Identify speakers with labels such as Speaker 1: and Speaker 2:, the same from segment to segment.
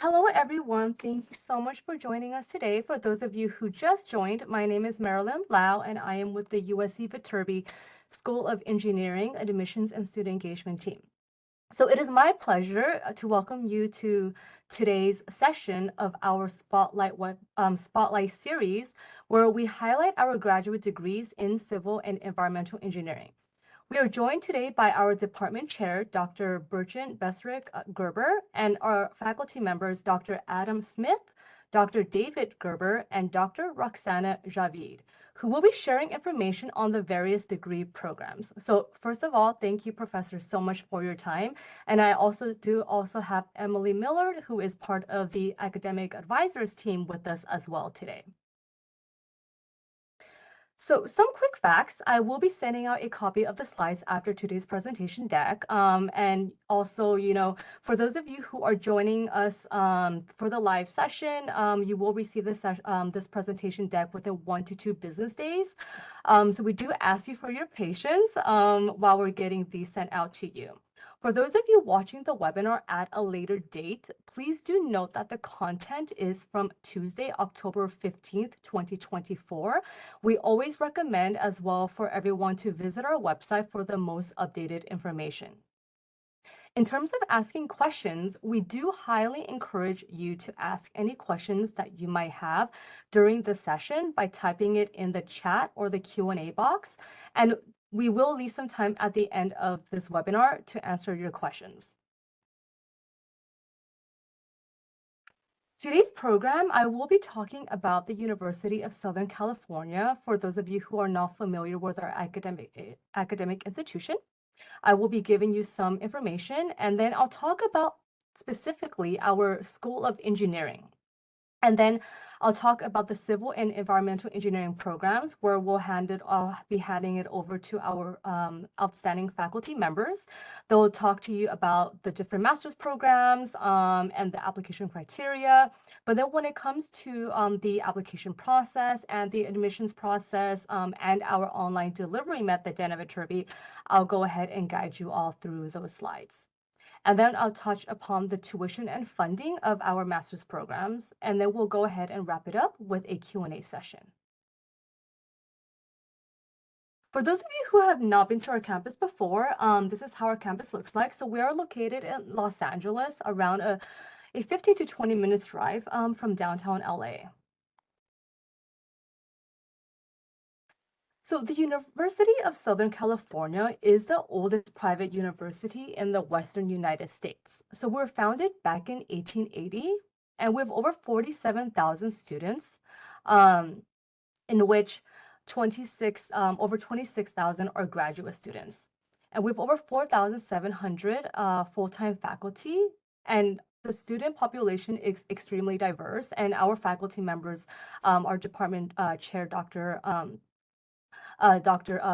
Speaker 1: Hello, everyone. Thank you so much for joining us today. For those of you who just joined, my name is Marilyn Lau, and I am with the USC Viterbi School of Engineering Admissions and Student Engagement team. So it is my pleasure to welcome you to today's session of our Spotlight series, where we highlight our graduate degrees in civil and environmental engineering. We are joined today by our department chair, Dr. Burcin Besrick Gerber, and our faculty members, Dr. Adam Smith, Dr. David Gerber, and Dr. Roxana Javid, who will be sharing information on the various degree programs. So first of all, thank you, professors, so much for your time. And I also have Emily Millard, who is part of the academic advisors team with us as well today. So some quick facts. I will be sending out a copy of the slides after today's presentation deck. And also, for those of you who are joining us for the live session, you will receive this presentation deck within 1 to 2 business days. So we do ask you for your patience while we're getting these sent out to you. For those of you watching the webinar at a later date, please do note that the content is from Tuesday, October 15th, 2024. We always recommend as well for everyone to visit our website for the most updated information. In terms of asking questions, we do highly encourage you to ask any questions that you might have during the session by typing it in the chat or the Q&A box. And we will leave some time at the end of this webinar to answer your questions. Today's program, I will be talking about the University of Southern California. For those of you who are not familiar with our academic institution, I will be giving you some information, and then I'll talk about specifically our School of Engineering. And then I'll talk about the civil and environmental engineering programs, where I'll be handing it over to our outstanding faculty members. They'll talk to you about the different master's programs and the application criteria. But then when it comes to the application process and the admissions process and our online delivery method, Dan Viterbi, I'll go ahead and guide you all through those slides. And then I'll touch upon the tuition and funding of our master's programs, and then we'll go ahead and wrap it up with a Q&A session. For those of you who have not been to our campus before, this is how our campus looks like. So we are located in Los Angeles, around a 15 to 20 minutes drive from downtown LA. So the University of Southern California is the oldest private university in the Western United States. So we're founded back in 1880, and we have over 47,000 students, in which over 26,000 are graduate students. And we have over 4,700 full-time faculty, and the student population is extremely diverse. And our faculty members, our department chair, Dr.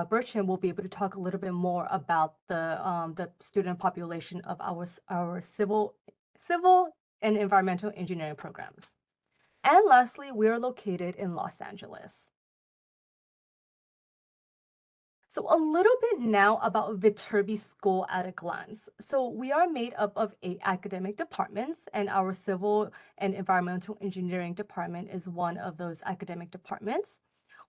Speaker 1: Burchin will be able to talk a little bit more about the student population of our civil and environmental engineering programs. And lastly, we are located in Los Angeles. So a little bit now about Viterbi School at a glance. So we are made up of 8 academic departments, and our civil and environmental engineering department is one of those academic departments.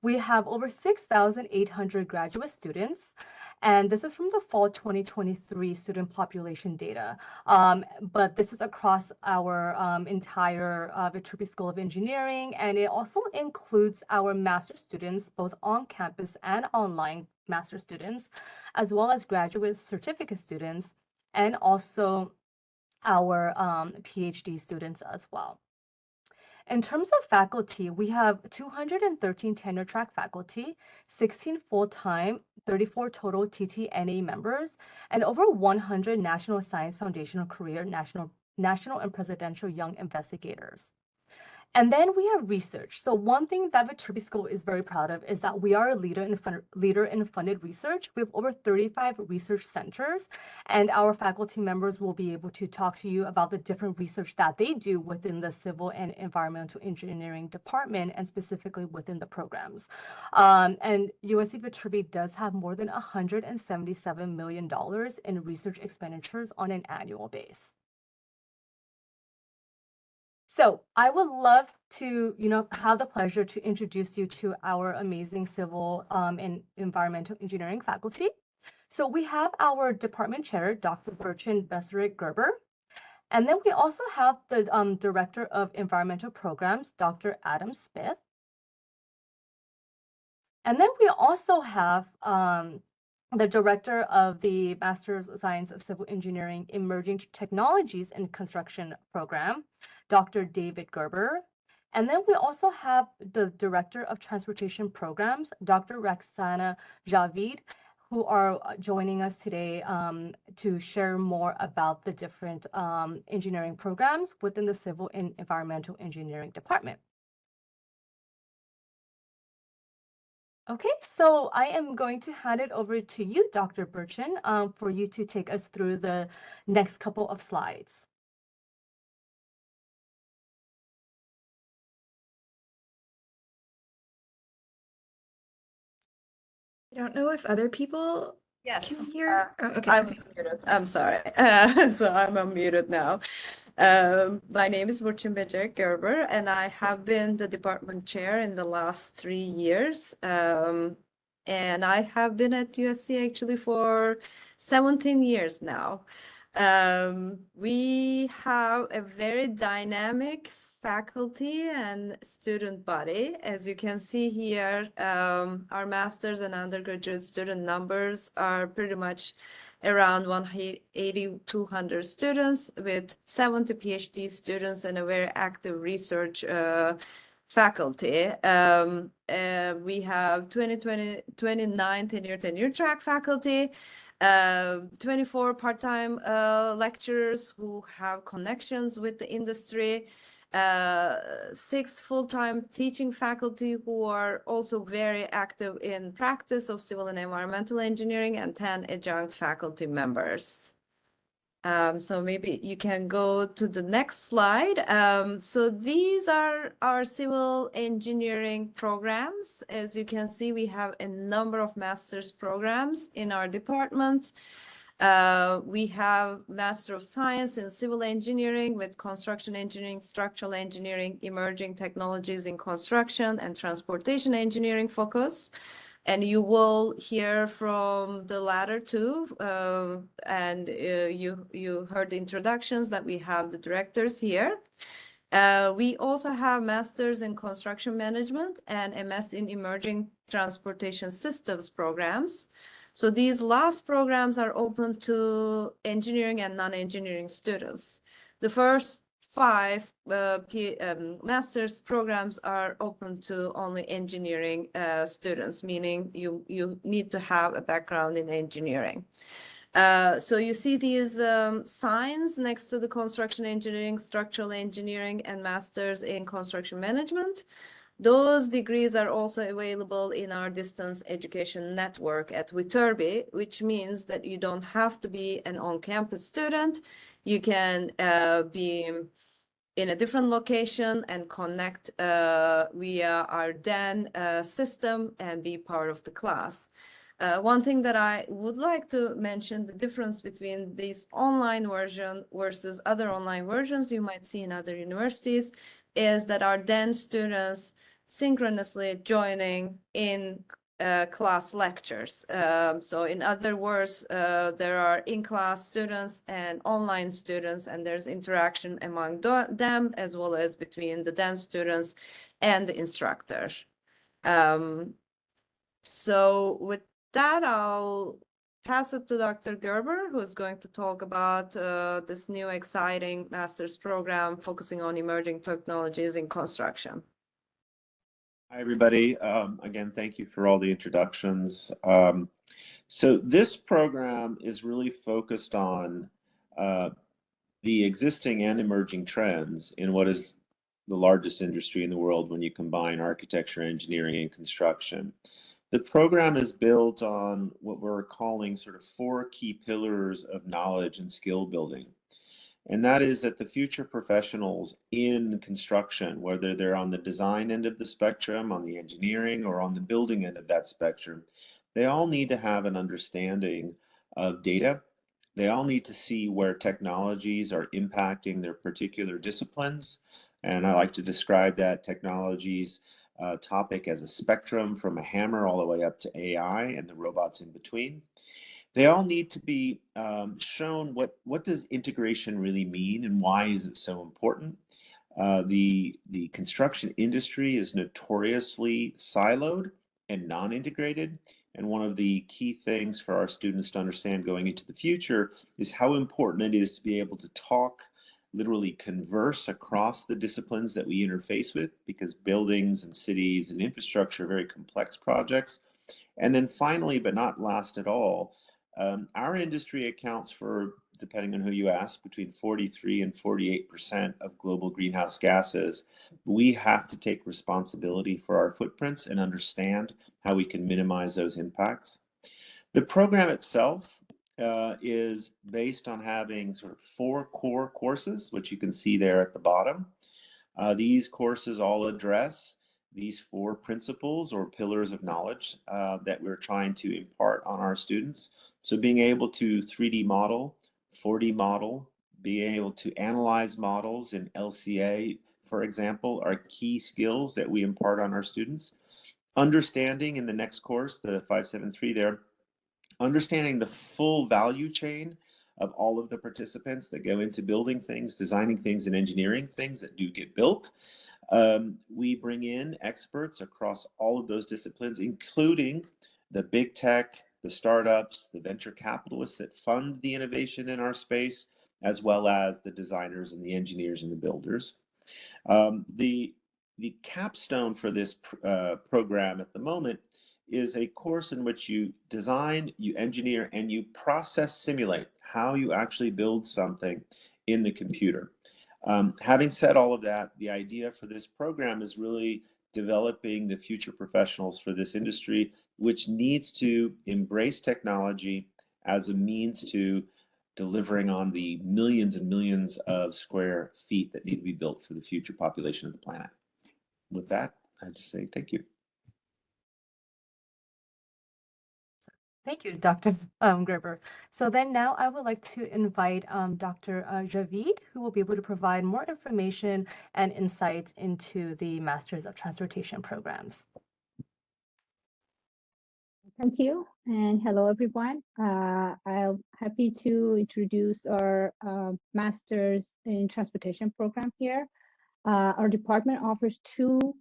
Speaker 1: We have over 6,800 graduate students, and this is from the fall 2023 student population data. But this is across our entire Viterbi School of Engineering, and it also includes our master students, both on campus and online master students, as well as graduate certificate students, and also our PhD students as well. In terms of faculty, we have 213 tenure track faculty, 16 full-time, 34 total TTNA members, and over 100 National Science Foundation Career National and Presidential Young Investigators. And then we have research. So one thing that Viterbi School is very proud of is that we are a leader in funded research. We have over 35 research centers, and our faculty members will be able to talk to you about the different research that they do within the civil and environmental engineering department, and specifically within the programs. And USC Viterbi does have more than $177 million in research expenditures on an annual base. So I would love to, have the pleasure to introduce you to our amazing civil and environmental engineering faculty. So we have our department chair, Dr. Bertrand Besserit Gerber, and then we also have the director of environmental programs, Dr. Adam Smith. And then we also have the director of the Master's of Science of Civil Engineering Emerging Technologies in Construction program, Dr. David Gerber. And then we also have the director of transportation programs, Dr. Roxana Javid, who are joining us today to share more about the different engineering programs within the Civil and Environmental Engineering Department. Okay, so I am going to hand it over to you, Dr. Bertrand, for you to take us through the next couple of slides.
Speaker 2: I don't know if other people
Speaker 3: Yes.
Speaker 2: can hear. Okay.
Speaker 3: I was muted. I'm sorry. So I'm unmuted now. My name is Burçin Becek Gerber, and I have been the department chair in the last 3 years. And I have been at USC actually for 17 years now. We have a very dynamic faculty and student body. As you can see here, our master's and undergraduate student numbers are pretty much around 180, 200 students with 70 PhD students and a very active research faculty. We have 29 tenure track faculty, 24 part-time lecturers who have connections with the industry, 6 full-time teaching faculty who are also very active in practice of civil and environmental engineering, and 10 adjunct faculty members. So maybe you can go to the next slide. So these are our civil engineering programs. As you can see, we have a number of master's programs in our department. We have Master of Science in Civil Engineering with Construction Engineering, Structural Engineering, Emerging Technologies in Construction, and Transportation Engineering focus. And you will hear from the latter two, and you heard the introductions that we have the directors here. We also have Masters in Construction Management and MS in Emerging Transportation Systems programs. So these last programs are open to engineering and non-engineering students. The first 5 master's programs are open to only engineering students, meaning you need to have a background in engineering. So you see these signs next to the construction engineering, structural engineering, and masters in construction management. Those degrees are also available in our distance education network at Viterbi, which means that you don't have to be an on-campus student. You can be in a different location and connect via our DAN system and be part of the class. One thing that I would like to mention, the difference between this online version versus other online versions you might see in other universities, is that our DAN students synchronously joining in class lectures. So in other words, there are in-class students and online students, and there's interaction among them as well as between the DAN students and the instructor. So with that, I'll pass it to Dr. Gerber, who's going to talk about this new exciting master's program focusing on emerging technologies in construction.
Speaker 4: Hi, everybody. Again, thank you for all the introductions. So this program is really focused on the existing and emerging trends in what is the largest industry in the world when you combine architecture, engineering, and construction. The program is built on what we're calling sort of 4 key pillars of knowledge and skill building. And that is that the future professionals in construction, whether they're on the design end of the spectrum, on the engineering, or on the building end of that spectrum, they all need to have an understanding of data. They all need to see where technologies are impacting their particular disciplines. And I like to describe that technology's topic as a spectrum from a hammer all the way up to AI and the robots in between. They all need to be shown what does integration really mean and why is it so important. The construction industry is notoriously siloed and non-integrated, and one of the key things for our students to understand going into the future is how important it is to be able to talk, literally converse across the disciplines that we interface with, because buildings and cities and infrastructure are very complex projects. And then finally, but not last at all, our industry accounts for, depending on who you ask, between 43 and 48% of global greenhouse gases. We have to take responsibility for our footprints and understand how we can minimize those impacts. The program itself is based on having sort of 4 core courses, which you can see there at the bottom. These courses all address these 4 principles or pillars of knowledge that we're trying to impart on our students. So being able to 3D model, 4D model, being able to analyze models in LCA, for example, are key skills that we impart on our students. Understanding in the next course, the 573 there, understanding the full value chain of all of the participants that go into building things, designing things, and engineering things that do get built. We bring in experts across all of those disciplines, including the big tech, the startups, the venture capitalists that fund the innovation in our space, as well as the designers and the engineers and the builders. The capstone for this program at the moment is a course in which you design, you engineer, and you process simulate how you actually build something in the computer. Having said all of that, the idea for this program is really developing the future professionals for this industry, which needs to embrace technology as a means to delivering on the millions and millions of square feet that need to be built for the future population of the planet. With that, I just say thank you.
Speaker 1: Thank you, Dr. Gerber. So then now I would like to invite Dr. Javid, who will be able to provide more information and insights into the Masters of Transportation programs.
Speaker 5: Thank you, and hello, everyone. I'm happy to introduce our Masters in Transportation program here. Our department offers 2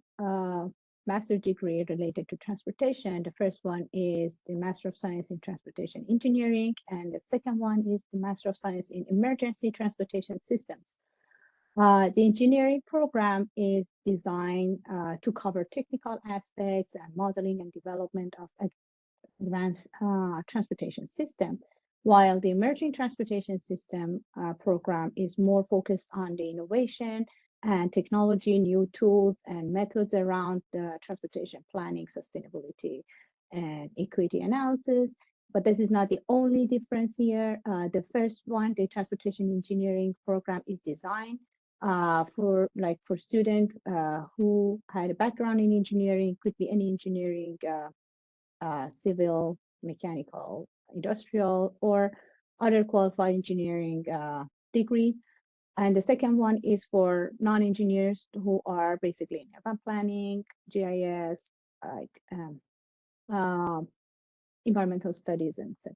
Speaker 5: master's degree related to transportation. The first one is the Master of Science in Transportation Engineering, and the second one is the Master of Science in Emergency Transportation Systems. The engineering program is designed to cover technical aspects and modeling and development of advanced transportation system, while the emerging transportation system program is more focused on the innovation and technology, new tools and methods around the transportation planning, sustainability, and equity analysis. But this is not the only difference here. The first one, the transportation engineering program, is designed for students who had a background in engineering, could be any engineering, civil, mechanical, industrial, or other qualified engineering degrees. And the second one is for non-engineers who are basically in urban planning, GIS, environmental studies, etc.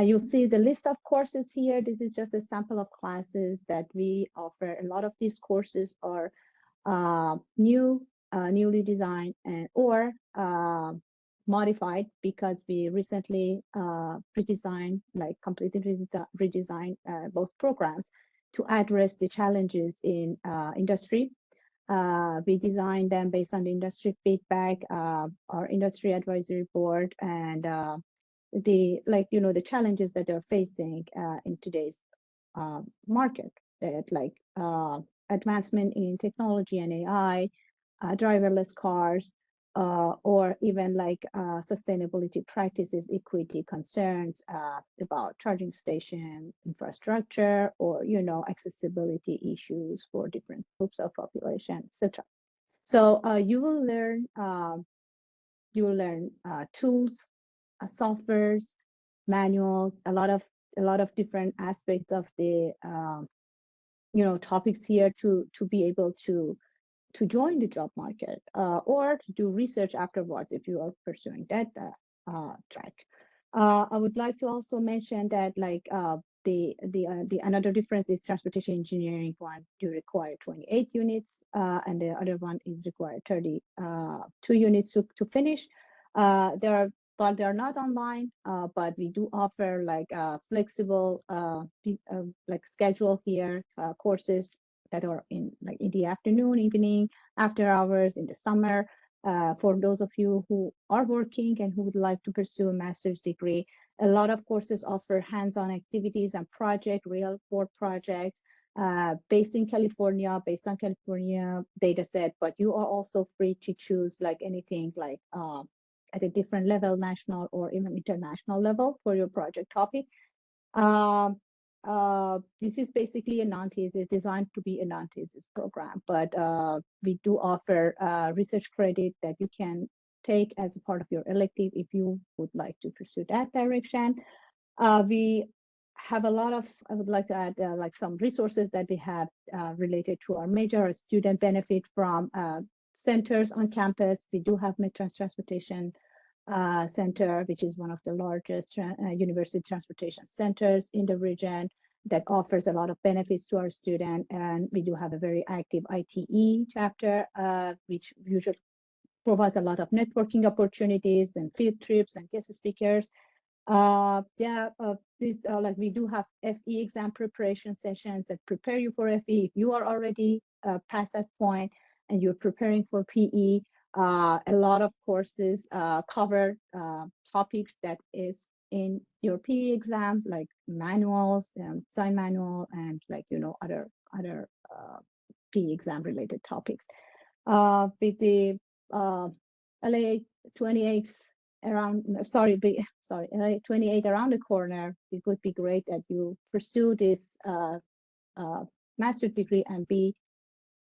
Speaker 5: You'll see the list of courses here. This is just a sample of classes that we offer. A lot of these courses are newly designed or modified because we recently redesigned, completely redesigned both programs to address the challenges in industry. We designed them based on the industry feedback, our industry advisory board, and the challenges that they're facing in today's market, that advancement in technology and AI, driverless cars, or even sustainability practices, equity concerns about charging station infrastructure, or accessibility issues for different groups of population, etc. So you will learn tools, softwares, manuals, a lot of different aspects of the topics here to be able to join the job market or to do research afterwards if you are pursuing that track. I would like to also mention that like the another difference is transportation engineering one you require 28 units and the other one is required 32 units to finish. But they're not online, but we do offer like flexible like schedule here courses that are in the afternoon, evening, after hours, in the summer. For those of you who are working and who would like to pursue a master's degree, a lot of courses offer hands-on activities and real world projects based on California data set, but you are also free to choose like anything like at a different level, national or even international level for your project topic. This is basically a non-thesis, designed to be a non-thesis program, but we do offer research credit that you can take as a part of your elective if you would like to pursue that direction. We have a lot of, I would like to add like some resources that we have related to our major. Our student benefit from centers on campus. We do have Midtrans Transportation Center, which is one of the largest university transportation centers in the region that offers a lot of benefits to our student. And we do have a very active ITE chapter, which usually provides a lot of networking opportunities and field trips and guest speakers. Like we do have FE exam preparation sessions that prepare you for FE. If you are already past that point and you're preparing for PE, a lot of courses cover topics that is in your PE exam, like manuals and sign manual and like, other PE exam related topics. With the LA 28 around, LA 28 around the corner, it would be great that you pursue this master's degree and be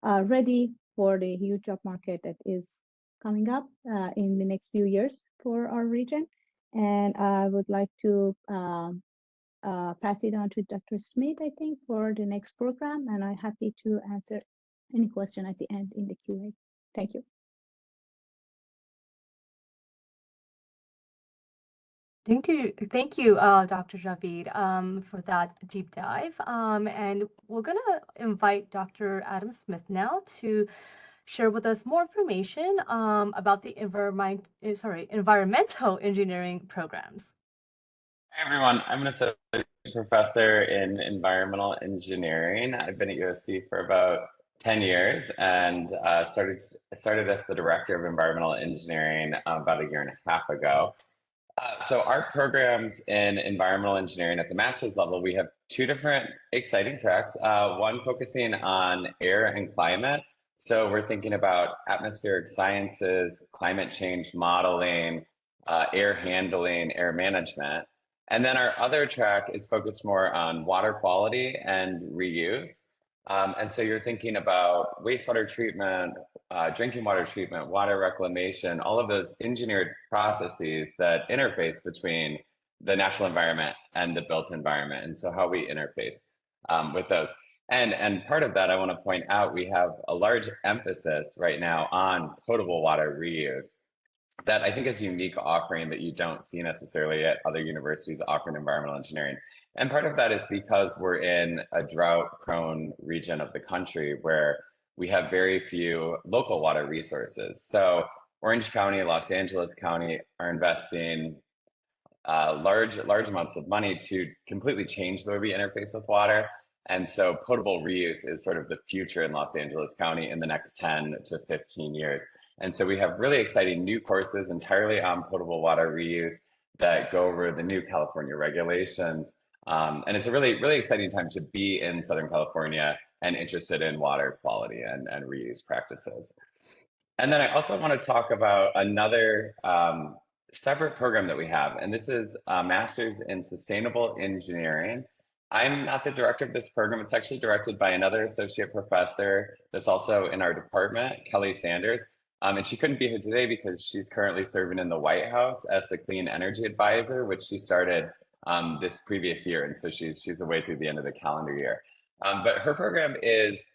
Speaker 5: ready for the huge job market that is coming up in the next few years for our region. And I would like to pass it on to Dr. Smith, I think, for the next program. And I'm happy to answer any question at the end in the Q&A. Thank you.
Speaker 1: Thank you, Dr. Javid, for that deep dive. And we're gonna invite Dr. Adam Smith now to share with us more information about the environmental engineering programs.
Speaker 6: Hi everyone, I'm an associate professor in environmental engineering. I've been at USC for about 10 years and started as the director of environmental engineering about a year and a half ago. So our programs in environmental engineering at the master's level, we have two different exciting tracks. One focusing on air and climate. So we're thinking about atmospheric sciences, climate change modeling, air handling, air management. And then our other track is focused more on water quality and reuse. And so you're thinking about wastewater treatment, drinking water treatment, water reclamation, all of those engineered processes that interface between the natural environment and the built environment. And so how we interface with those. And part of that, I want to point out, we have a large emphasis right now on potable water reuse that I think is a unique offering that you don't see necessarily at other universities offering environmental engineering. And part of that is because we're in a drought-prone region of the country where we have very few local water resources. So Orange County, Los Angeles County are investing large amounts of money to completely change the way we interface with water. And so potable reuse is sort of the future in Los Angeles County in the next 10 to 15 years. And so we have really exciting new courses entirely on potable water reuse that go over the new California regulations. And it's a really, really exciting time to be in Southern California and interested in water quality and reuse practices. And then I also want to talk about another separate program that we have, and this is a Master's in Sustainable Engineering. I'm not the director of this program. It's actually directed by another associate professor that's also in our department, Kelly Sanders. And she couldn't be here today because she's currently serving in the White House as the Clean Energy Advisor, which she started this previous year. And so she's away through the end of the calendar year. But her program is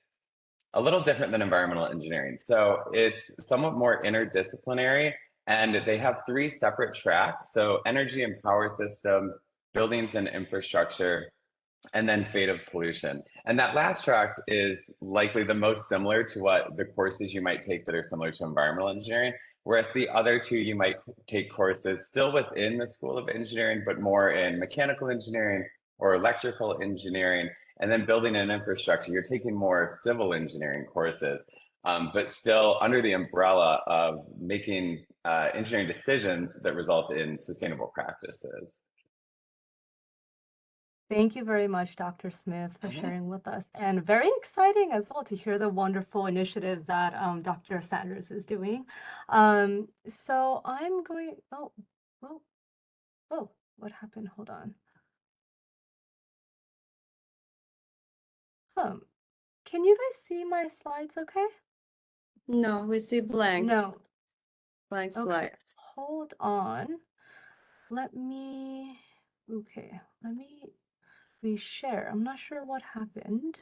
Speaker 6: a little different than environmental engineering. So it's somewhat more interdisciplinary, and they have 3 separate tracks. So energy and power systems, buildings and infrastructure, and then fate of pollution. And that last track is likely the most similar to what the courses you might take that are similar to environmental engineering, whereas the other 2 you might take courses still within the School of Engineering, but more in mechanical engineering or electrical engineering, and then building and infrastructure. You're taking more civil engineering courses, but still under the umbrella of making engineering decisions that result in sustainable practices.
Speaker 1: Thank you very much, Dr. Smith, for sharing with us. And very exciting as well to hear the wonderful initiatives that Dr. Sanders is doing. So I'm going, oh, what happened? Hold on. Can you guys see my slides okay?
Speaker 3: No, we see blank.
Speaker 1: No.
Speaker 3: Blank
Speaker 1: Okay,
Speaker 3: slide.
Speaker 1: hold on. Let me reshare. I'm not sure what happened.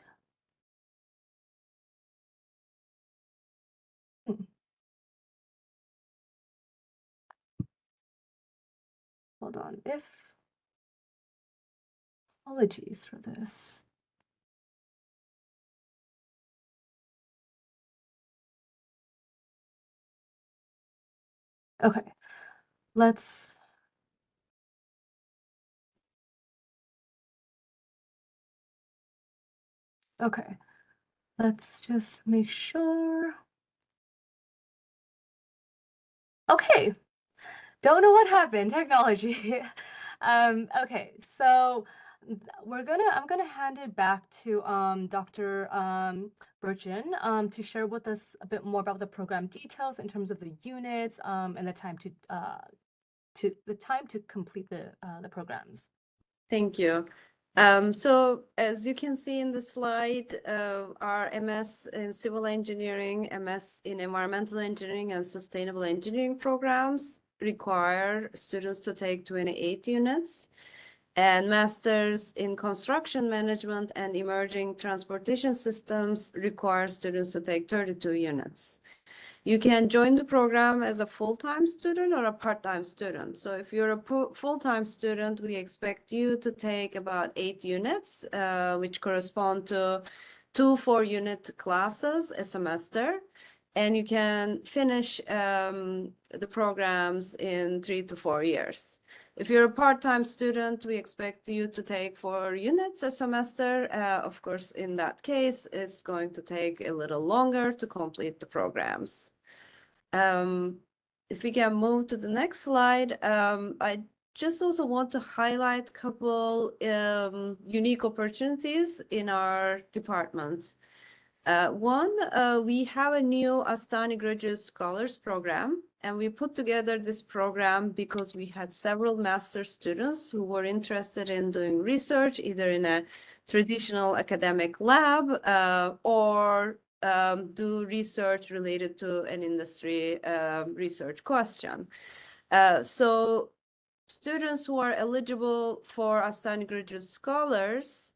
Speaker 1: Hold on. Apologies for this. Okay, let's. Okay, let's just make sure. Okay, don't know what happened. Technology. Okay, so I'm gonna hand it back to Dr. Burchin to share with us a bit more about the program details in terms of the units and the time to complete the programs.
Speaker 3: Thank you. So as you can see in the slide, our MS in civil engineering, MS in environmental engineering and sustainable engineering programs require students to take 28 units, and masters in construction management and emerging transportation systems require students to take 32 units. You can join the program as a full-time student or a part-time student. So if you're a full-time student, we expect you to take about 8 units, which correspond to 2 4-unit classes a semester. And you can finish the programs in 3 to 4 years. If you're a part-time student, we expect you to take 4 units a semester. Of course, in that case, it's going to take a little longer to complete the programs. If we can move to the next slide, I just also want to highlight a couple unique opportunities in our department. One, we have a new Astani Graduate Scholars Program, and we put together this program because we had several master students who were interested in doing research, either in a traditional academic lab or do research related to an industry research question. So students who are eligible for Astani Graduate Scholars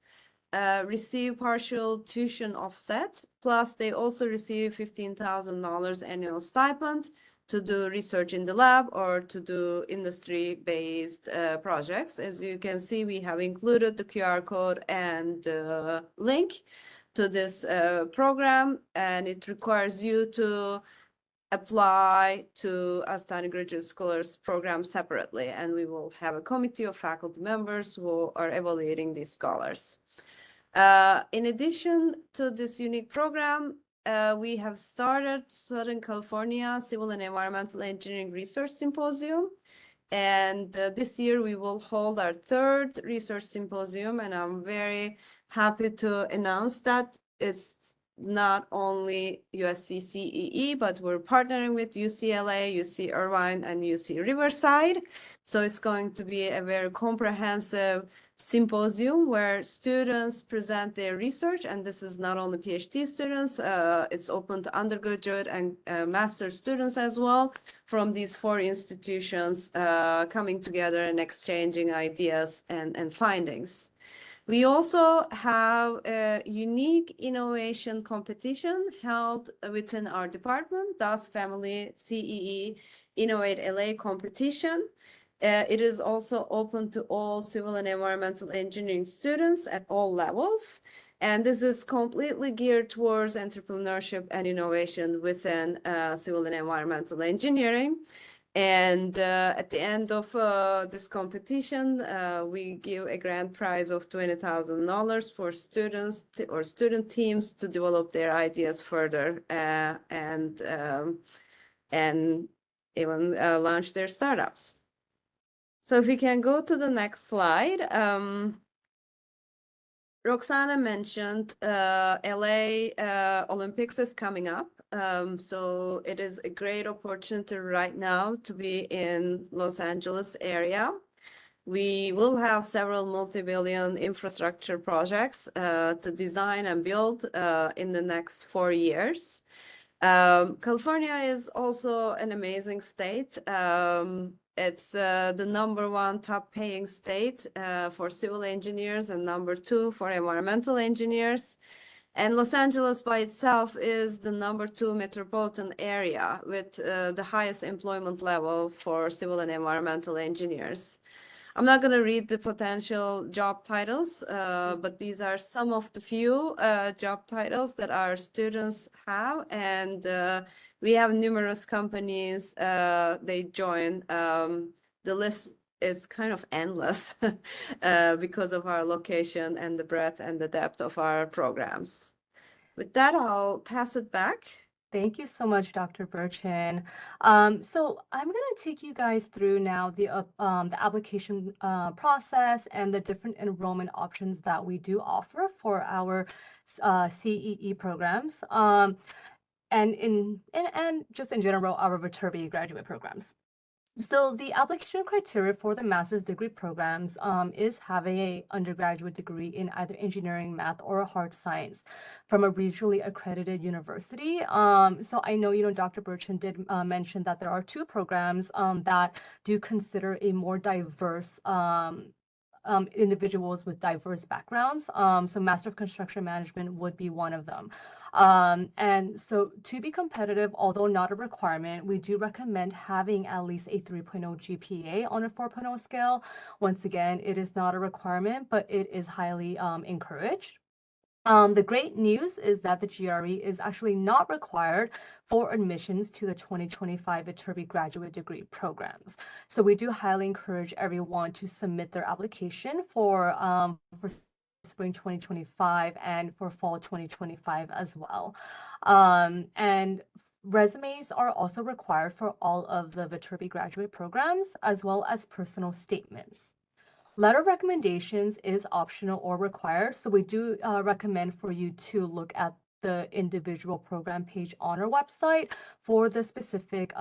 Speaker 3: receive partial tuition offset, plus they also receive $15,000 annual stipend to do research in the lab or to do industry-based projects. As you can see, we have included the QR code and link to this program, and it requires you to apply to Astani Graduate Scholars Program separately, and we will have a committee of faculty members who are evaluating these scholars. In addition to this unique program, we have started Southern California Civil and Environmental Engineering Research Symposium. And this year we will hold our 3rd research symposium, and I'm very happy to announce that it's not only USC CEE, but we're partnering with UCLA, UC Irvine, and UC Riverside. So it's going to be a very comprehensive symposium where students present their research, and this is not only PhD students, it's open to undergraduate and master's students as well from these 4 institutions coming together and exchanging ideas and findings. We also have a unique innovation competition held within our department, DAS Family CEE Innovate LA competition. It is also open to all civil and environmental engineering students at all levels. And this is completely geared towards entrepreneurship and innovation within civil and environmental engineering. And at the end of this competition, we give a grand prize of $20,000 for students or student teams to develop their ideas further and even launch their startups. So if we can go to the next slide. Roxana mentioned LA Olympics is coming up. So it is a great opportunity right now to be in Los Angeles area. We will have several multi-billion infrastructure projects to design and build in the next 4 years. California is also an amazing state. It's the #1 top paying state for civil engineers and #2 for environmental engineers. And Los Angeles by itself is the #2 metropolitan area with the highest employment level for civil and environmental engineers. I'm not going to read the potential job titles, but these are some of the few job titles that our students have. And we have numerous companies they join. The list is kind of endless because of our location and the breadth and the depth of our programs. With that, I'll pass it back.
Speaker 1: Thank you so much, Dr. Burchin. So I'm going to take you guys through now the application process and the different enrollment options that we do offer for our CEE programs, and just in general, our Viterbi graduate programs. So the application criteria for the master's degree programs is having a undergraduate degree in either engineering, math, or hard science from a regionally accredited university. So I know, Dr. Burchin did mention that there are 2 programs that do consider a more diverse individuals with diverse backgrounds. So Master of Construction Management would be one of them. And so to be competitive, although not a requirement, we do recommend having at least a 3.0 GPA on a 4.0 scale. Once again, it is not a requirement, but it is highly encouraged. The great news is that the GRE is actually not required for admissions to the 2025 Viterbi graduate degree programs. So we do highly encourage everyone to submit their application for spring 2025 and for fall 2025 as well. And resumes are also required for all of the Viterbi graduate programs, as well as personal statements. Letter of recommendations is optional or required, so we do recommend for you to look at the individual program page on our website for the specific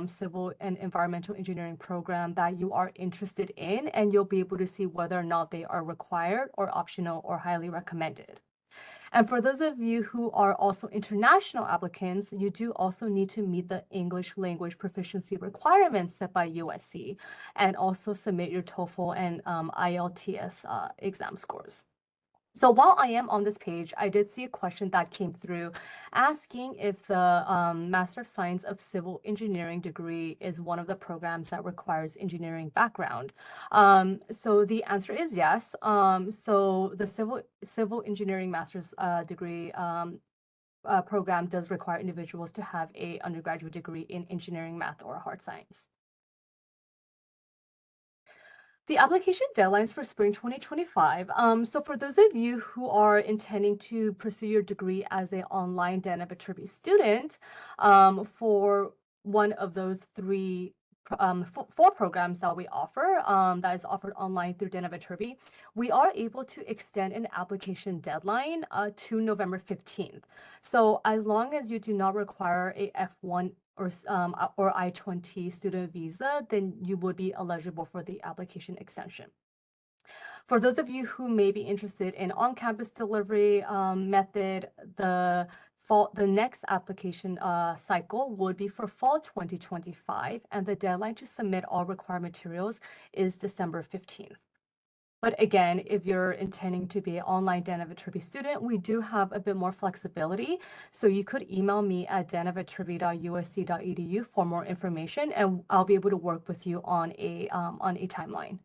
Speaker 1: civil and environmental engineering program that you are interested in, and you'll be able to see whether or not they are required or optional or highly recommended. And for those of you who are also international applicants, you do also need to meet the English language proficiency requirements set by USC and also submit your TOEFL and IELTS exam scores. So while I am on this page, I did see a question that came through asking if the Master of Science of Civil Engineering degree is one of the programs that requires engineering background. So the answer is yes. So the civil engineering master's degree program does require individuals to have a undergraduate degree in engineering, math, or hard science. The application deadlines for spring 2025. So for those of you who are intending to pursue your degree as an online Dana Viterbi student, for one of those 4 programs that we offer, that is offered online through Dana Viterbi, we are able to extend an application deadline to November 15th. So as long as you do not require a F1 or I-20 student visa, then you would be eligible for the application extension. For those of you who may be interested in on-campus delivery method, the next application cycle would be for fall 2025, and the deadline to submit all required materials is December 15th. But again, if you're intending to be an online Viterbi student, we do have a bit more flexibility. So you could email me at dana@viterbi.usc.edu for more information, and I'll be able to work with you on a timeline.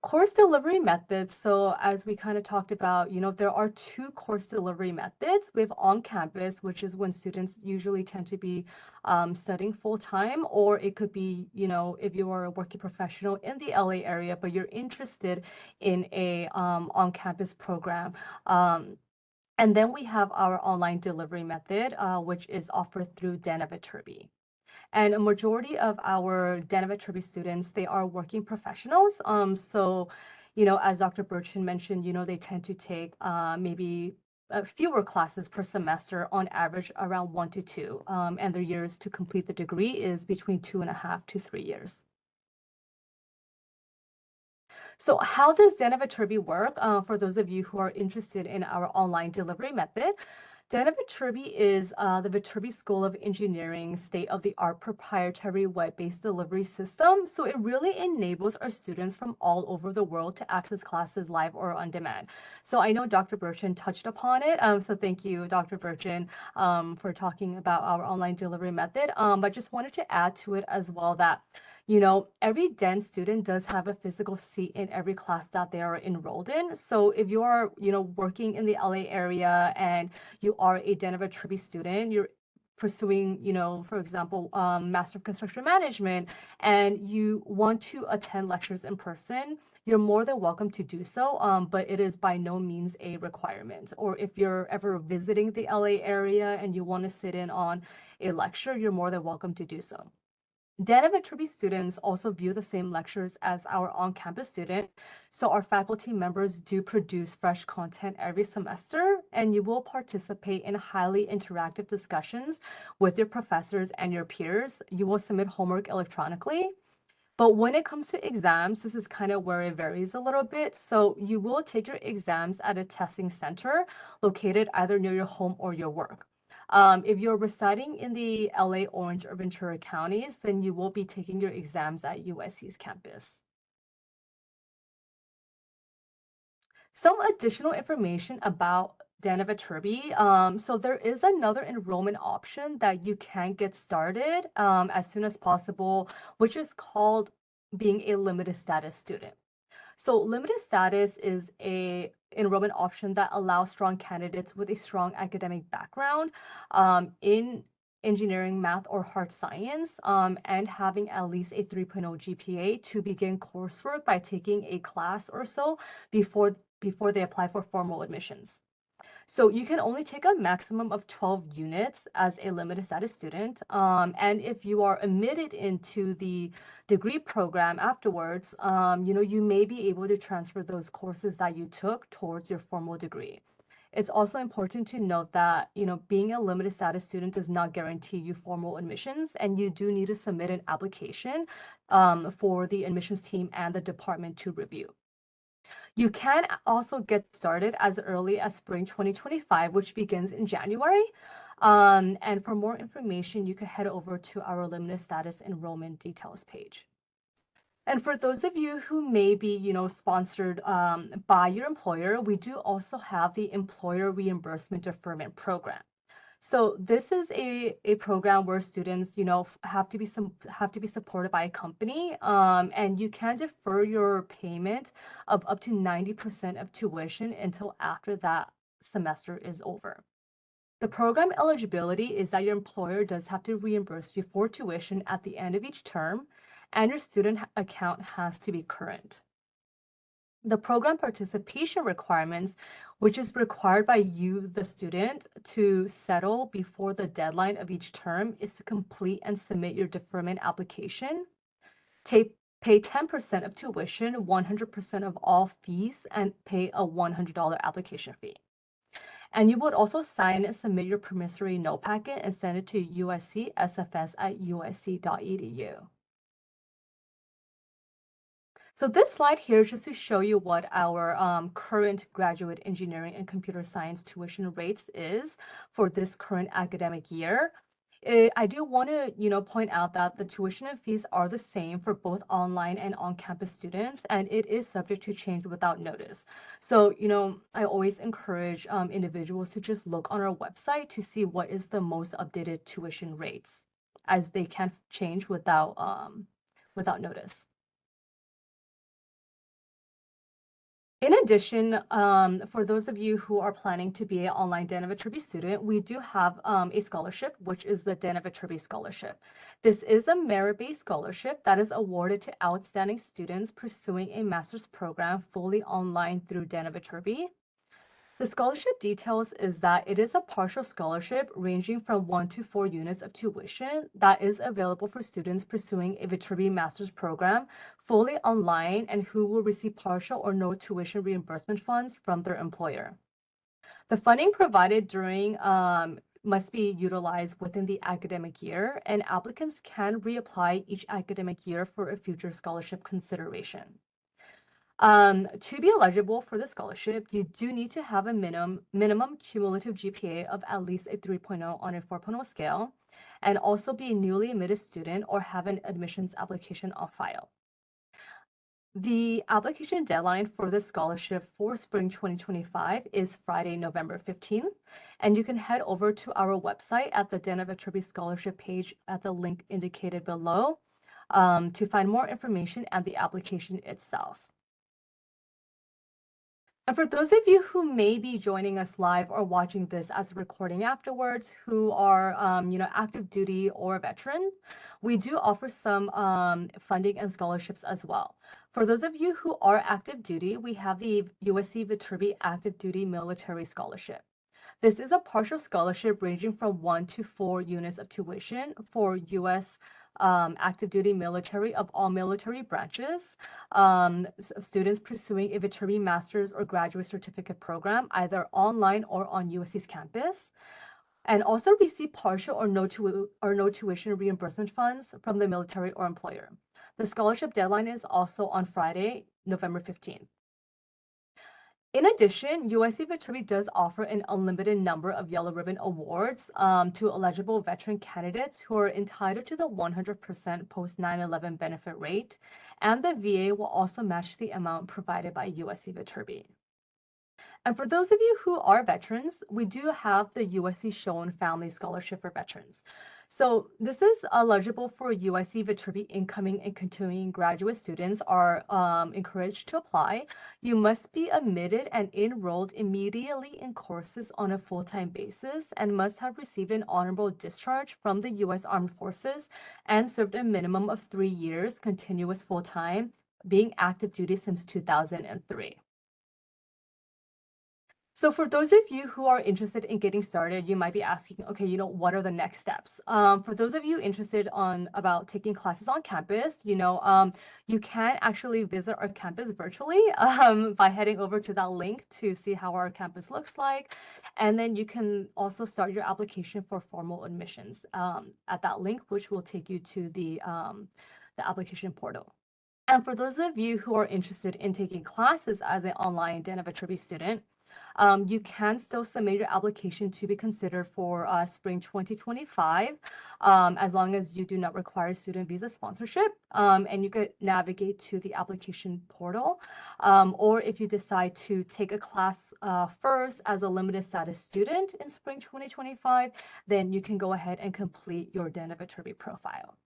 Speaker 1: Course delivery methods. So as we kind of talked about, there are two course delivery methods. We have on-campus, which is when students usually tend to be studying full-time, or it could be, if you are a working professional in the LA area, but you're interested in a on-campus program. And then we have our online delivery method, which is offered through Dana Viterbi. And a majority of our Viterbi students, they are working professionals. So, as Dr. Burchin mentioned, they tend to take maybe fewer classes per semester, on average around 1 to 2. And their years to complete the degree is between 2.5 to 3 years. So how does Dana Viterbi work? For those of you who are interested in our online delivery method, Dana Viterbi is the Viterbi School of Engineering state-of-the-art proprietary web-based delivery system. So it really enables our students from all over the world to access classes live or on demand. So I know Dr. Burchin touched upon it. So thank you, Dr. Burchin, for talking about our online delivery method. But just wanted to add to it as well that every DEN student does have a physical seat in every class that they are enrolled in. So if you are, working in the LA area and you are a DEN Viterbi student, you're pursuing, for example, Master of Construction Management, and you want to attend lectures in person, you're more than welcome to do so, but it is by no means a requirement. Or if you're ever visiting the LA area and you want to sit in on a lecture, you're more than welcome to do so. Dana Viterbi students also view the same lectures as our on-campus student, so our faculty members do produce fresh content every semester, and you will participate in highly interactive discussions with your professors and your peers. You will submit homework electronically. But when it comes to exams, this is kind of where it varies a little bit. So you will take your exams at a testing center located either near your home or your work. If you're residing in the LA, Orange, or Ventura counties, then you will be taking your exams at USC's campus. Some additional information about Dana Viterbi. So there is another enrollment option that you can get started as soon as possible, which is called being a limited status student. So limited status is a enrollment option that allows strong candidates with a strong academic background in engineering, math, or hard science, and having at least a 3.0 GPA to begin coursework by taking a class or so before they apply for formal admissions. So you can only take a maximum of 12 units as a limited status student. And if you are admitted into the degree program afterwards, you may be able to transfer those courses that you took towards your formal degree. It's also important to note that, being a limited status student does not guarantee you formal admissions, and you do need to submit an application for the admissions team and the department to review. You can also get started as early as spring 2025, which begins in January. And for more information, you can head over to our limited status enrollment details page. And for those of you who may be, sponsored by your employer, we do also have the Employer Reimbursement Deferment Program. So this is a program where students, have to be supported by a company, and you can defer your payment of up to 90% of tuition until after that semester is over. The program eligibility is that your employer does have to reimburse you for tuition at the end of each term, and your student account has to be current. The program participation requirements, which is required by you, the student, to settle before the deadline of each term, is to complete and submit your deferment application, pay 10% of tuition, 100% of all fees, and pay a $100 application fee. And you would also sign and submit your promissory note packet and send it to usc@usc.edu. So this slide here is just to show you what our current graduate engineering and computer science tuition rates is for this current academic year. I do want to, point out that the tuition and fees are the same for both online and on-campus students, and it is subject to change without notice. So, I always encourage individuals to just look on our website to see what is the most updated tuition rates, as they can change without notice. In addition, for those of you who are planning to be an online Dan of Viterbi student, we do have a scholarship, which is the Dan of Viterbi Scholarship. This is a merit-based scholarship that is awarded to outstanding students pursuing a master's program fully online through Dan of Viterbi. The scholarship details is that it is a partial scholarship ranging from 1 to 4 units of tuition that is available for students pursuing a Viterbi master's program fully online and who will receive partial or no tuition reimbursement funds from their employer. The funding provided during must be utilized within the academic year, and applicants can reapply each academic year for a future scholarship consideration. To be eligible for the scholarship, you do need to have a minimum cumulative GPA of at least a 3.0 on a 4.0 scale, and also be a newly admitted student or have an admissions application on file. The application deadline for the scholarship for spring 2025 is Friday, November 15th, and you can head over to our website at the Dan of Viterbi Scholarship page at the link indicated below to find more information and the application itself. And for those of you who may be joining us live or watching this as a recording afterwards, who are, active duty or veteran, we do offer some funding and scholarships as well. For those of you who are active duty, we have the USC Viterbi Active Duty Military Scholarship. This is a partial scholarship ranging from 1 to 4 units of tuition for U.S. Active duty military of all military branches, of students pursuing a Viterbi master's or graduate certificate program, either online or on USC's campus, and also receive partial or no tuition reimbursement funds from the military or employer. The scholarship deadline is also on Friday, November 15th. In addition, USC Viterbi does offer an unlimited number of Yellow Ribbon Awards to eligible veteran candidates who are entitled to the 100% post 9/11 benefit rate, and the VA will also match the amount provided by USC Viterbi. And for those of you who are veterans, we do have the USC Schoen Family Scholarship for Veterans. So this is eligible for USC Viterbi incoming and continuing graduate students are encouraged to apply. You must be admitted and enrolled immediately in courses on a full-time basis and must have received an honorable discharge from the U.S. Armed Forces and served a minimum of 3 years continuous full-time, being active duty since 2003. So for those of you who are interested in getting started, you might be asking, okay, what are the next steps? For those of you interested about taking classes on campus, you can actually visit our campus virtually by heading over to that link to see how our campus looks like. And then you can also start your application for formal admissions at that link, which will take you to the application portal. And for those of you who are interested in taking classes as an online Dan of Viterbi student, you can still submit your application to be considered for spring 2025, as long as you do not require student visa sponsorship, and you could navigate to the application portal. Or if you decide to take a class first as a limited status student in spring 2025, then you can go ahead and complete your Dan of Viterbi profile.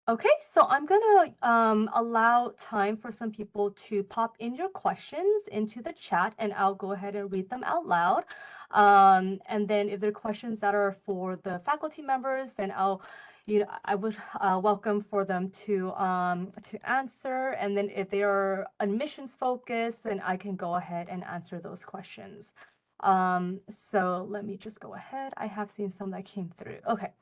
Speaker 1: Okay, so I'm gonna allow time for some people to pop in your questions into the chat, and I'll go ahead and read them out loud. And then if there are questions that are for the faculty members, then I would welcome for them to answer. And then if they are admissions focused, then I can go ahead and answer those questions. So let me just go ahead. I have seen some that came through. Okay.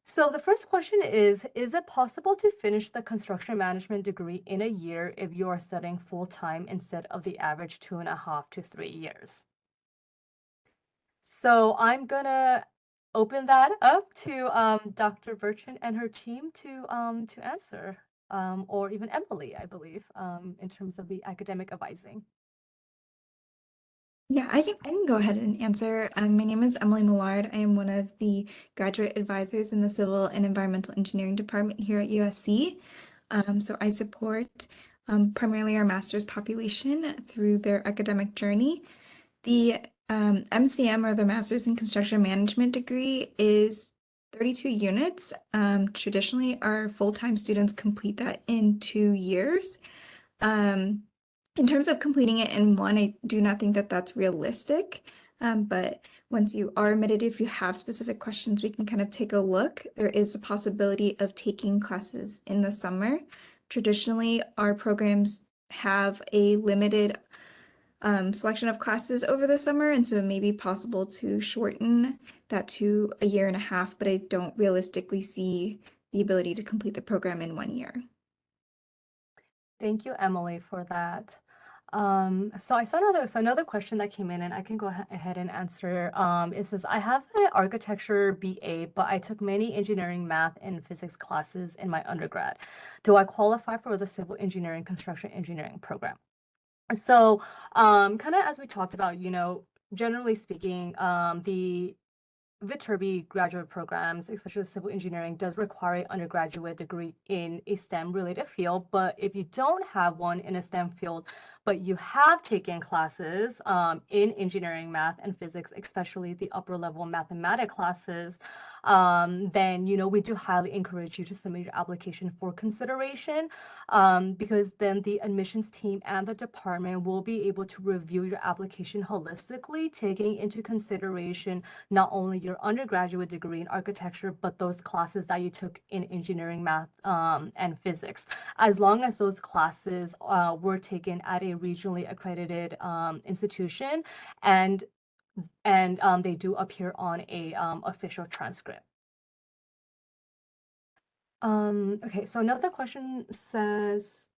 Speaker 1: So the first question is it possible to finish the construction management degree in a year if you are studying full-time instead of the average 2.5 to 3 years? So I'm gonna open that up to Dr. Bertrand and her team to answer, or even Emily, I believe, in terms of the academic advising.
Speaker 2: Yeah, I can go ahead and answer. My name is Emily Millard. I am one of the graduate advisors in the Civil and Environmental Engineering Department here at USC. So I support primarily our master's population through their academic journey. The MCM, or the Master's in Construction Management degree, is 32 units. Traditionally, our full-time students complete that in 2 years. Um, in terms of completing it in one, I do not think that that's realistic. But once you are admitted, if you have specific questions, we can kind of take a look. There is a possibility of taking classes in the summer. Traditionally, our programs have a limited selection of classes over the summer, and so it may be possible to shorten that to a year and a half, but I don't realistically see the ability to complete the program in 1 year.
Speaker 1: Thank you, Emily, for that. So I saw another question that came in, and I can go ahead and answer. It says, I have an architecture BA, but I took many engineering, math, and physics classes in my undergrad. Do I qualify for the civil engineering, construction engineering program? So, kind of as we talked about, generally speaking, the Viterbi graduate programs, especially civil engineering, does require an undergraduate degree in a STEM related field. But if you don't have one in a STEM field, but you have taken classes in engineering, math, and physics, especially the upper level mathematics classes, then we do highly encourage you to submit your application for consideration, because then the admissions team and the department will be able to review your application holistically, taking into consideration not only your undergraduate degree in architecture, but those classes that you took in engineering, math, and physics, as long as those classes were taken at a regionally accredited institution, and they do appear on a official transcript. Okay, so another question says,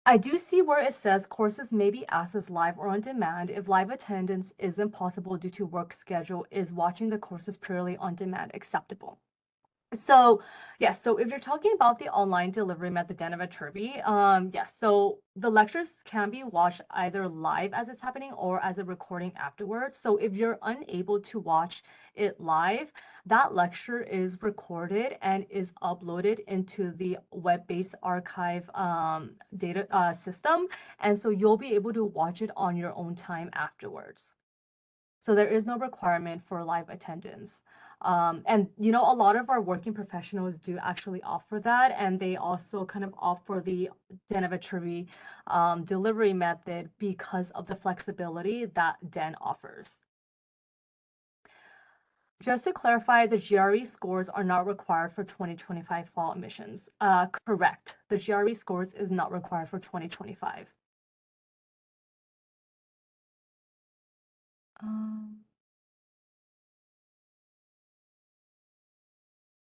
Speaker 1: I do see where it says courses may be asked as live or on demand. If live attendance isn't possible due to work schedule, is watching the courses purely on demand acceptable? So yes, so if you're talking about the online delivery method then of Viterbi, yes, so the lectures can be watched either live as it's happening or as a recording afterwards. So if you're unable to watch it live, that lecture is recorded and is uploaded into the web-based archive data system, and so you'll be able to watch it on your own time afterwards. So there is no requirement for live attendance. And a lot of our working professionals do actually offer that, and they also kind of offer the Den Viterbi delivery method because of the flexibility that Den offers. Just to clarify, the GRE scores are not required for 2025 fall admissions. Correct. The GRE scores is not required for 2025.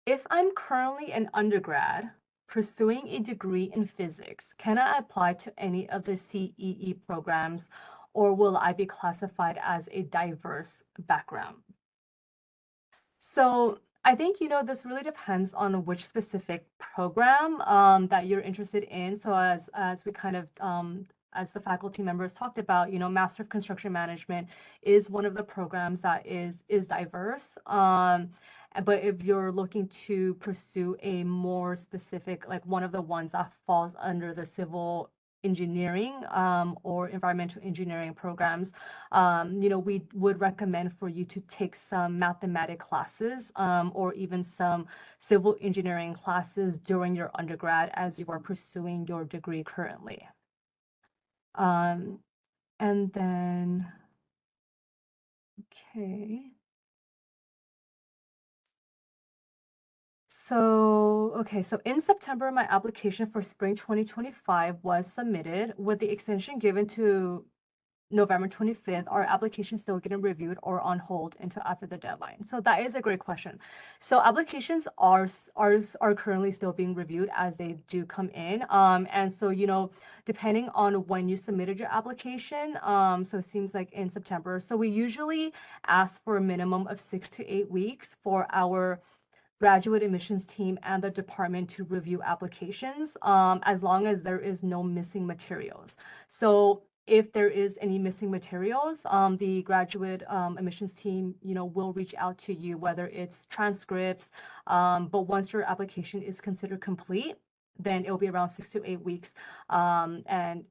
Speaker 1: If I'm currently an undergrad pursuing a degree in physics, can I apply to any of the CEE programs, or will I be classified as a diverse background? So I think, this really depends on which specific program that you're interested in. So as we kind of as the faculty members talked about, Master of Construction Management is one of the programs that is diverse. But if you're looking to pursue a more specific, like one of the ones that falls under the civil engineering or environmental engineering programs, we would recommend for you to take some mathematics classes or even some civil engineering classes during your undergrad as you are pursuing your degree currently. And then, okay. So in September, my application for spring 2025 was submitted with the extension given to November 25th. Our application still getting reviewed or on hold until after the deadline? So that is a great question. So applications are currently still being reviewed as they do come in. And so, depending on when you submitted your application, so it seems like in September. So we usually ask for a minimum of 6 to 8 weeks for our graduate admissions team and the department to review applications, as long as there is no missing materials. So if there is any missing materials, the graduate admissions team, will reach out to you, whether it's transcripts. But once your application is considered complete, then it'll be around 6 to 8 weeks, and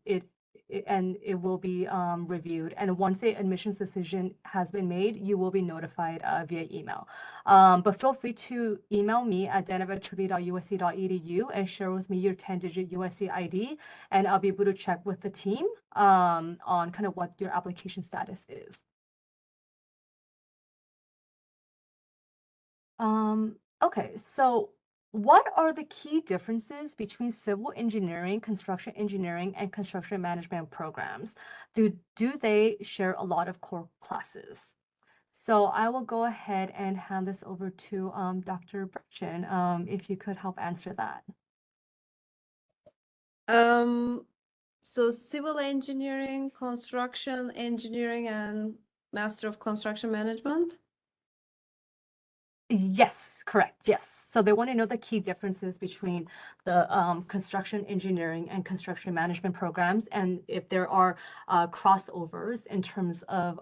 Speaker 1: it will be reviewed. And once a admissions decision has been made, you will be notified via email. But feel free to email me at dan@viterbi.usc.edu and share with me your 10-digit USC ID, and I'll be able to check with the team on kind of what your application status is. Okay, so what are the key differences between civil engineering, construction engineering, and construction management programs? Do they share a lot of core classes? So I will go ahead and hand this over to Dr. Burchin, if you could help answer that.
Speaker 3: So civil engineering, construction engineering, and Master of Construction Management?
Speaker 1: Yes, correct. Yes. So they want to know the key differences between the construction engineering and construction management programs, and if there are crossovers in terms of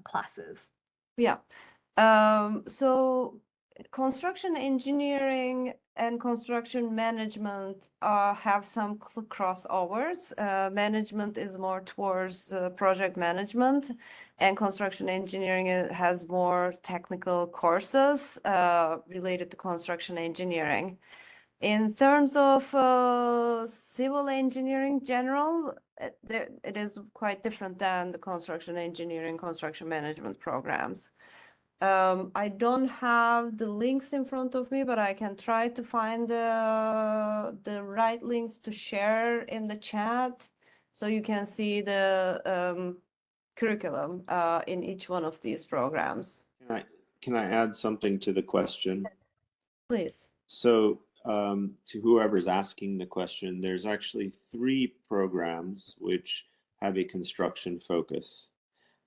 Speaker 1: classes.
Speaker 3: Yeah. So construction engineering and construction management have some crossovers. Management is more towards project management, and construction engineering has more technical courses related to construction engineering. In terms of civil engineering general, it is quite different than the construction engineering, construction management programs. I don't have the links in front of me, but I can try to find the right links to share in the chat so you can see the curriculum in each one of these programs.
Speaker 4: Can I add something to the question?
Speaker 3: Please.
Speaker 4: So to whoever's asking the question, there's actually 3 programs which have a construction focus.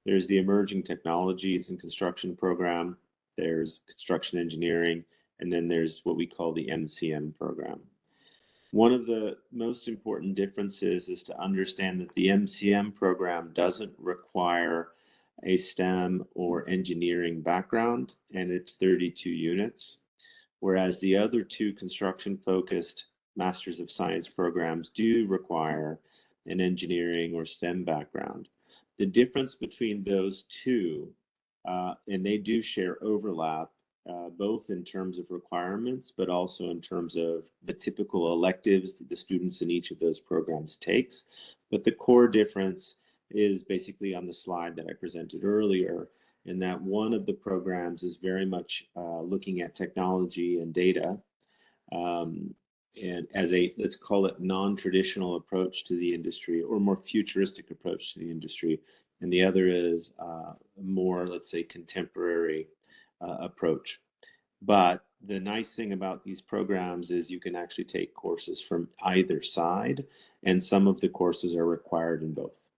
Speaker 4: There's the Emerging Technologies and Construction program, there's Construction Engineering, and then there's what we call the MCM program. One of the most important differences is to understand that the MCM program doesn't require a STEM or engineering background, and it's 32 units, whereas the other 2 construction-focused Masters of Science programs do require an engineering or STEM background. The difference between those 2, and they do share overlap, both in terms of requirements, but also in terms of the typical electives that the students in each of those programs takes. But the core difference is basically on the slide that I presented earlier, in that one of the programs is very much looking at technology and data, and as a, let's call it, non-traditional approach to the industry, or more futuristic approach to the industry. And the other is a more, let's say, contemporary approach. But the nice thing about these programs is you can actually take courses from either side, and some of the courses are required in both.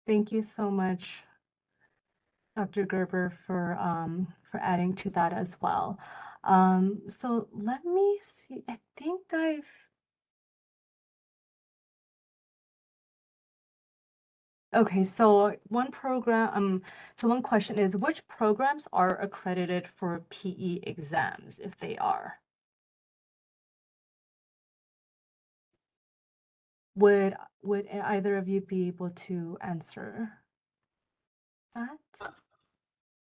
Speaker 1: Thank you so much, Dr. Gerber, for adding to that as well. So let me see. I think I've. Okay, so one question is, which programs are accredited for PE exams, if they are? Would either of you be able to answer that?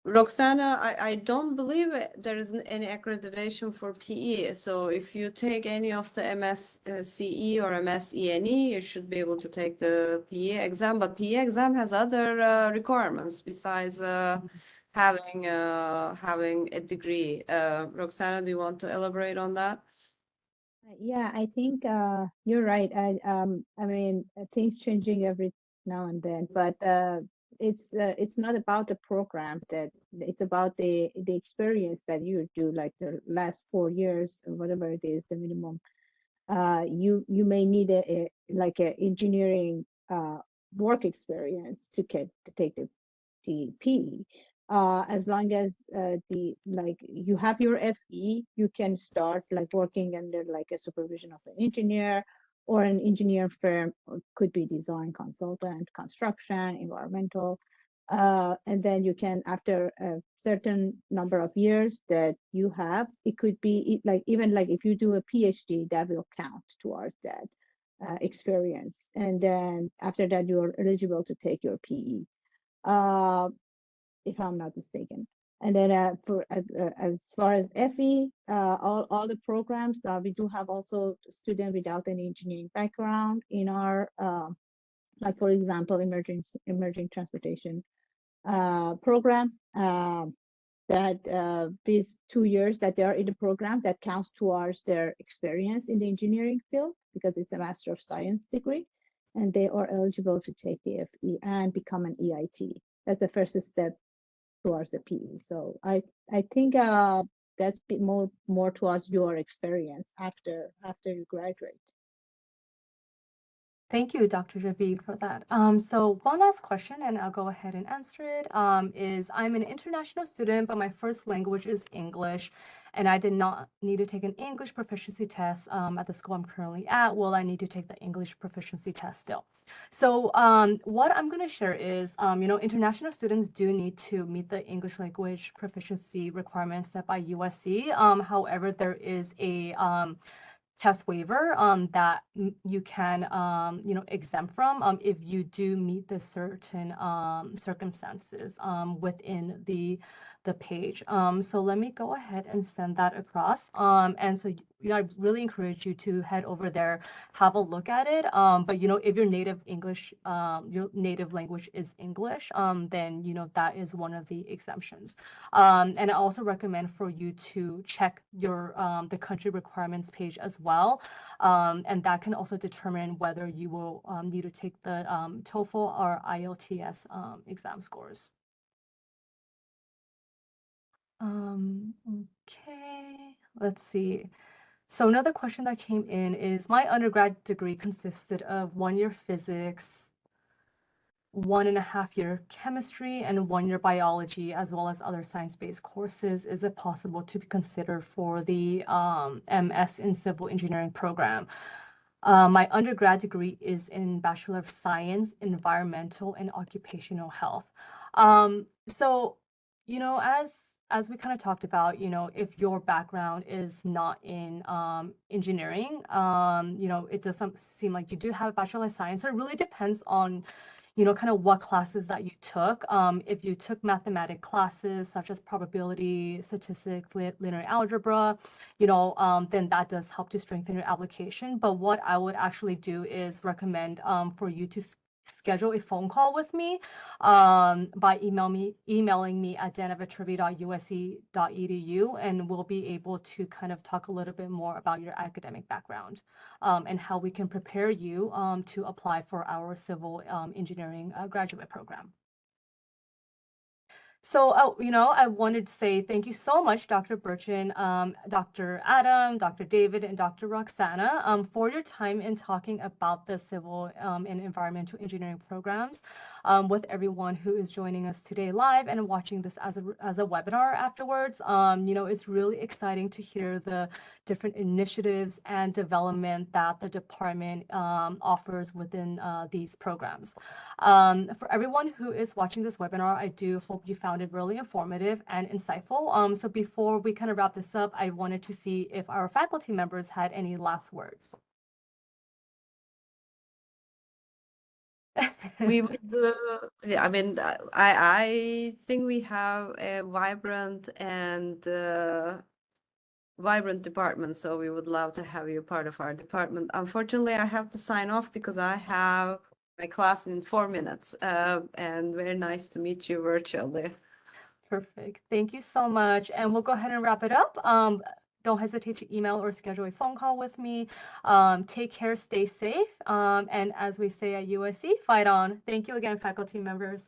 Speaker 3: Roxana, I don't believe there is any accreditation for PE. So if you take any of the MSCE or MSENE, you should be able to take the PE exam. But PE exam has other requirements besides having a degree. Roxana, do you want to elaborate on that?
Speaker 5: Yeah, I think you're right. I mean, things changing every now and then, but it's not about the program, that it's about the experience that you do, like the last 4 years or whatever it is, the minimum. You may need a like a engineering work experience to take the PE. As long as you have your FE, you can start like working under like a supervision of an engineer, or an engineer firm, or could be design consultant, construction, environmental. And then you can, after a certain number of years that you have, it could be like, even like if you do a PhD, that will count towards that experience. And then after that, you're eligible to take your PE, if I'm not mistaken. And then for as far as FE, all the programs, we do have also students without any engineering background in our, like for example, emerging transportation program. That these 2 years that they are in the program, that counts towards their experience in the engineering field, because it's a Master of Science degree, and they are eligible to take the FE and become an EIT. That's the first step towards the PE. So I think that's a bit more towards your experience after you graduate.
Speaker 1: Thank you, Dr. Javid, for that. So one last question, and I'll go ahead and answer it, is I'm an international student, but my first language is English, and I did not need to take an English proficiency test at the school I'm currently at. Will I need to take the English proficiency test still? So what I'm going to share is, international students do need to meet the English language proficiency requirements set by USC. However, there is a test waiver that you can exempt from if you do meet the certain circumstances within the page. So let me go ahead and send that across. And so I really encourage you to head over there, have a look at it. But if your native language is English, then that is one of the exemptions. And I also recommend for you to check your the country requirements page as well. And that can also determine whether you will need to take the TOEFL or IELTS exam scores. Okay, let's see. So another question that came in is, my undergrad degree consisted of 1 year physics, 1.5 year chemistry, and 1 year biology, as well as other science-based courses. Is it possible to be considered for the MS in Civil Engineering program? My undergrad degree is in Bachelor of Science, Environmental and Occupational Health. So, as we kind of talked about, if your background is not in engineering, it doesn't seem like you do have a Bachelor of Science. So it really depends on kind of what classes that you took. If you took mathematic classes such as probability, statistics, linear algebra, then that does help to strengthen your application. But what I would actually do is recommend for you to schedule a phone call with me by emailing me at dan@viterbi.usc.edu, and we'll be able to kind of talk a little bit more about your academic background and how we can prepare you to apply for our civil engineering graduate program. So, I wanted to say thank you so much, Dr. Burchin, Dr. Adam, Dr. David, and Dr. Roxana, for your time in talking about the civil and environmental engineering programs with everyone who is joining us today live and watching this as a webinar afterwards. It's really exciting to hear the different initiatives and development that the department offers within these programs. For everyone who is watching this webinar, I do hope you found it really informative and insightful. So before we kind of wrap this up, I wanted to see if our faculty members had any last words.
Speaker 3: We would, I mean, I think we have a vibrant department, so we would love to have you part of our department. Unfortunately, I have to sign off because I have my class in 4 minutes, and very nice to meet you virtually.
Speaker 1: Perfect. Thank you so much. And we'll go ahead and wrap it up. Don't hesitate to email or schedule a phone call with me. Take care, stay safe. And as we say at USC, fight on. Thank you again, faculty members.